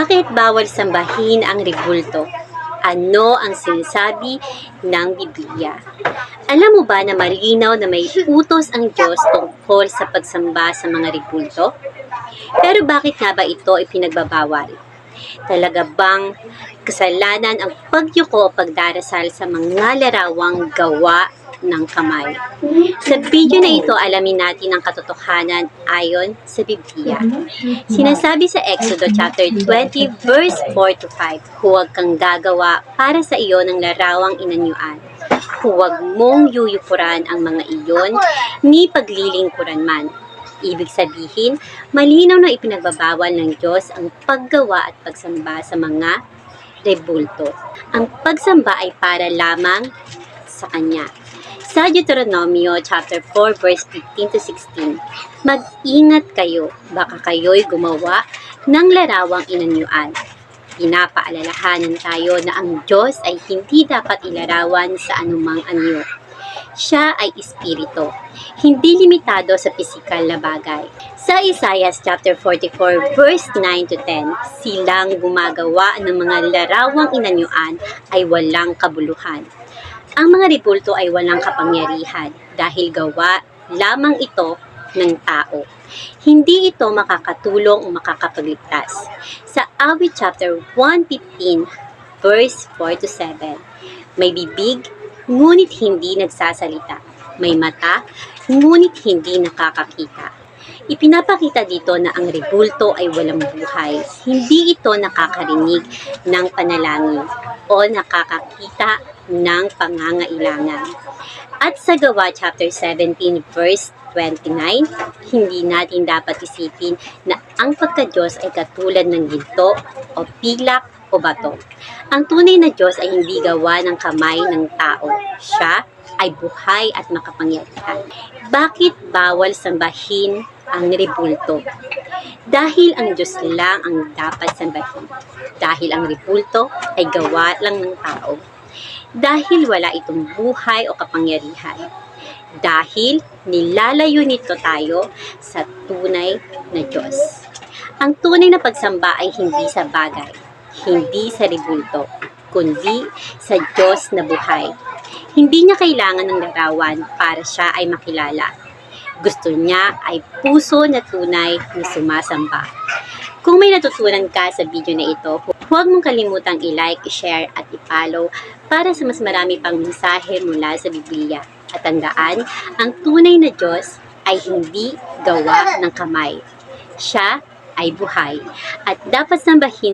Bakit bawal sambahin ang rebulto? Ano ang sinasabi ng Biblia? Alam mo ba na malinaw na may utos ang Diyos tungkol sa pagsamba sa mga rebulto? Pero bakit nga ba ito ipinagbabawal? Talaga bang kasalanan ang pagyuko o pagdarasal sa mga larawang gawa ng kamay? Sa video na ito, alamin natin ang katotohanan ayon sa Biblia. Sinasabi sa Exodo chapter 20 verse 4 to 5, huwag kang gagawa para sa iyo ng larawang inanyuan. Huwag mong yuyukuran ang mga iyon, ni paglilingkuran man. Ibig sabihin, malinaw na ipinagbabawal ng Diyos ang paggawa at pagsamba sa mga rebulto. Ang pagsamba ay para lamang sa Kanya. Sa Deuteronomio chapter 4 verse 15 to 16, mag-ingat kayo, baka kayo'y gumawa ng larawang inanyuan. Pinapaalalahanan tayo na ang Diyos ay hindi dapat ilarawan sa anumang anyo. Siya ay espiritu, hindi limitado sa pisikal na bagay. Sa Isaiah chapter 44 verse 9 to 10, silang gumagawa ng mga larawang inanyuan ay walang kabuluhan. Ang mga rebulto ay walang kapangyarihan dahil gawa lamang ito ng tao. Hindi ito makakatulong o makakapagligtas. Sa Awit chapter 115 verse 4 to 7, may bibig ngunit hindi nagsasalita. May mata, ngunit hindi nakakakita. Ipinapakita dito na ang rebulto ay walang buhay. Hindi ito nakakarinig ng panalangin o nakakakita ng pangangailangan. At sa Gawa chapter 17 verse 29, hindi natin dapat isipin na ang pagka-Diyos ay katulad ng ginto o pilak o bato. Ang tunay na Diyos ay hindi gawa ng kamay ng tao. Siya ay buhay at makapangyarihan. Bakit bawal sambahin ang rebulto? Dahil ang Diyos lang ang dapat sambahin. Dahil ang rebulto ay gawa lang ng tao. Dahil wala itong buhay o kapangyarihan. Dahil nilalayo nito tayo sa tunay na Diyos. Ang tunay na pagsamba ay hindi sa bagay, hindi sa rebulto, kundi sa Diyos na buhay. Hindi niya kailangan ng larawan para siya ay makilala. Gusto niya ay puso na tunay na sumasamba. Kung may natutunan ka sa video na ito, huwag mong kalimutang i-like, i-share at i-follow para sa mas marami pang mensahe mula sa Biblia. At tandaan, ang tunay na Diyos ay hindi gawa ng kamay. Siya ay buhay at dapat sambahin